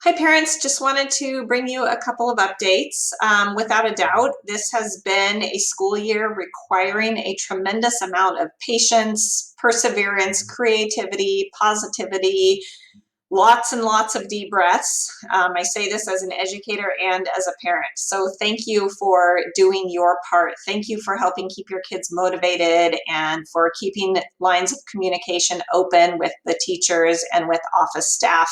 Hi parents, just wanted to bring you a couple of updates. Without a doubt, this has been a school year requiring a tremendous amount of patience, perseverance, creativity, positivity, lots and lots of deep breaths. I say this as an educator and as a parent. So thank you for doing your part. Thank you for helping keep your kids motivated and for keeping lines of communication open with the teachers and with office staff.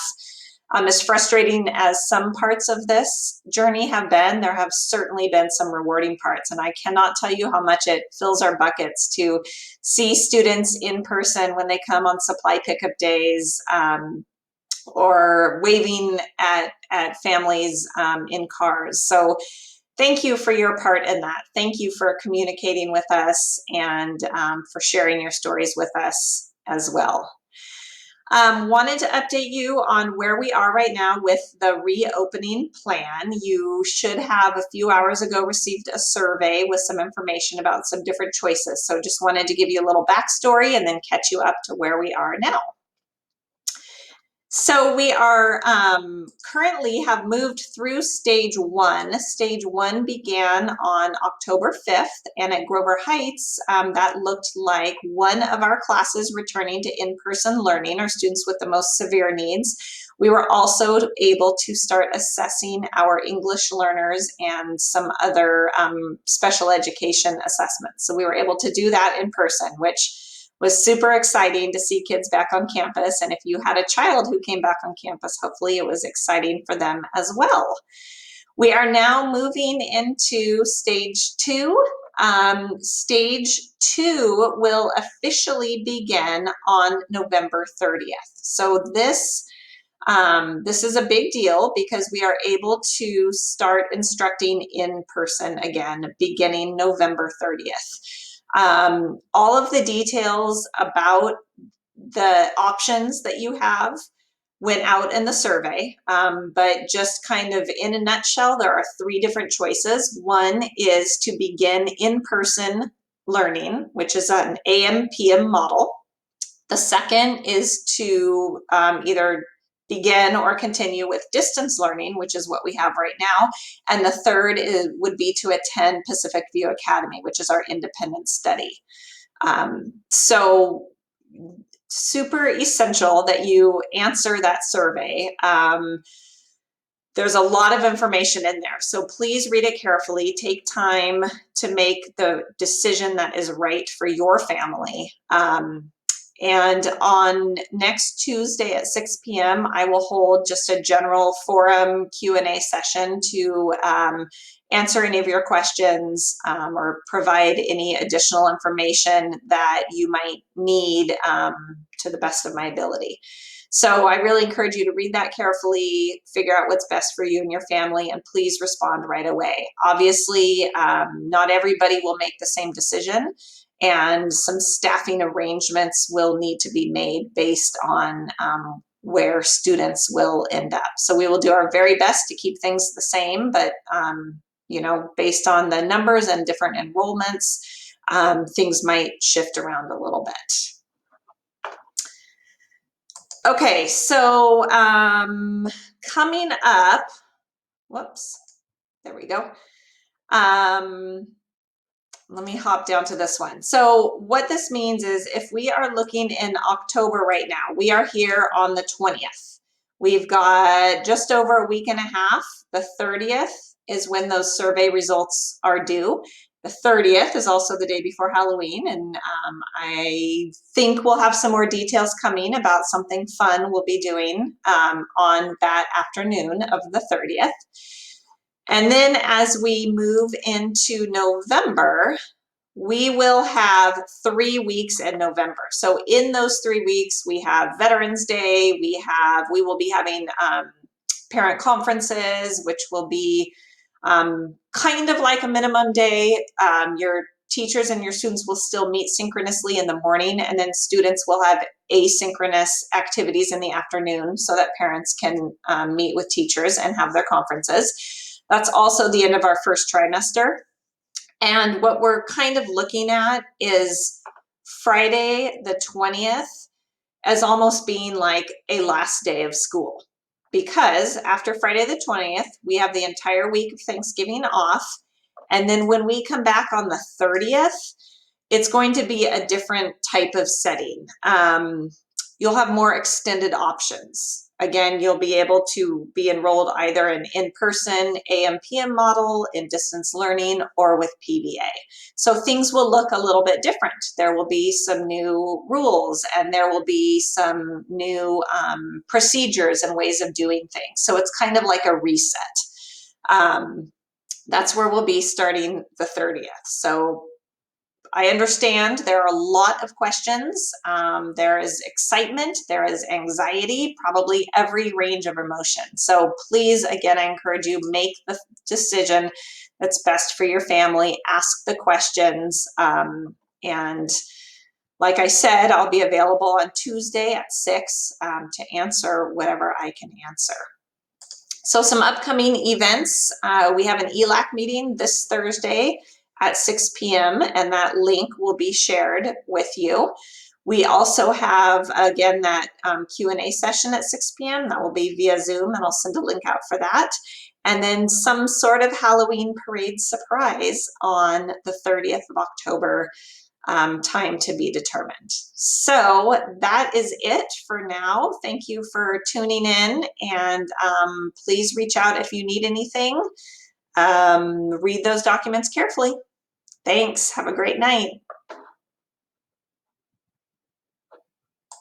As frustrating as some parts of this journey have been, there have certainly been some rewarding parts, and I cannot tell you how much it fills our buckets to see students in person when they come on supply pickup days, or waving at families in cars. So thank you for your part in that. Thank you for communicating with us and for sharing your stories with us as well. Wanted to update you on where we are right now with the reopening plan. You should have a few hours ago received a survey with some information about some different choices. So just wanted to give you a little backstory and then catch you up to where we are now. So we are currently have moved through stage one. Stage one began on October 5th, and at Grover Heights, that looked like one of our classes returning to in-person learning, our students with the most severe needs. We were also able to start assessing our English learners and some other special education assessments. So we were able to do that in person, which was super exciting to see kids back on campus. And if you had a child who came back on campus, hopefully it was exciting for them as well. We are now moving into stage two. Stage two will officially begin on November 30th. So this is a big deal because we are able to start instructing in person again, beginning November 30th. All of the details about the options that you have went out in the survey, but just kind of in a nutshell, there are three different choices. One is to begin in-person learning, which is an AM-PM model. The second is to either begin or continue with distance learning, which is what we have right now. And the third would be to attend Pacific View Academy, which is our independent study. So super essential that you answer that survey. There's a lot of information in there, so please read it carefully. Take time to make the decision that is right for your family. And on next Tuesday at 6 p.m., I will hold just a general forum Q&A session to answer any of your questions or provide any additional information that you might need to the best of my ability. So I really encourage you to read that carefully, figure out what's best for you and your family, and please respond right away. Obviously, not everybody will make the same decision, and some staffing arrangements will need to be made based on where students will end up. So we will do our very best to keep things the same, but based on the numbers and different enrollments, things might shift around a little bit. Okay, so coming up, whoops, there we go. Let me hop down to this one. So what this means is if we are looking in October right now, we are here on the 20th. We've got just over a week and a half. The 30th is when those survey results are due. The 30th is also the day before Halloween, and I think we'll have some more details coming about something fun we'll be doing on that afternoon of the 30th. And then as we move into November, we will have 3 weeks in November. So in those 3 weeks, we have Veterans Day, we will be having parent conferences, which will be kind of like a minimum day. Your teachers and your students will still meet synchronously in the morning, and then students will have asynchronous activities in the afternoon so that parents can meet with teachers and have their conferences. That's also the end of our first trimester. And what we're kind of looking at is Friday the 20th as almost being like a last day of school. because after Friday the 20th, we have the entire week of Thanksgiving off. And then when we come back on the 30th, it's going to be a different type of setting. You'll have more extended options. Again, you'll be able to be enrolled either in person AM/PM model, in distance learning, or with PBA. So things will look a little bit different. There will be some new rules, and there will be some new procedures and ways of doing things. So it's kind of like a reset. That's where we'll be starting the 30th. So I understand there are a lot of questions. There is excitement, there is anxiety, probably every range of emotion. So please, again, I encourage you, make the decision that's best for your family, ask the questions, and like I said, I'll be available on Tuesday at 6 to answer whatever I can answer. So some upcoming events, we have an ELAC meeting this Thursday at 6 p.m. and that link will be shared with you. We also have, again, that Q&A session at 6 p.m. That will be via Zoom, and I'll send a link out for that. And then some sort of Halloween parade surprise on the 30th of October, time to be determined. So that is it for now. Thank you for tuning in, and please reach out if you need anything. Read those documents carefully. Thanks. Have a great night.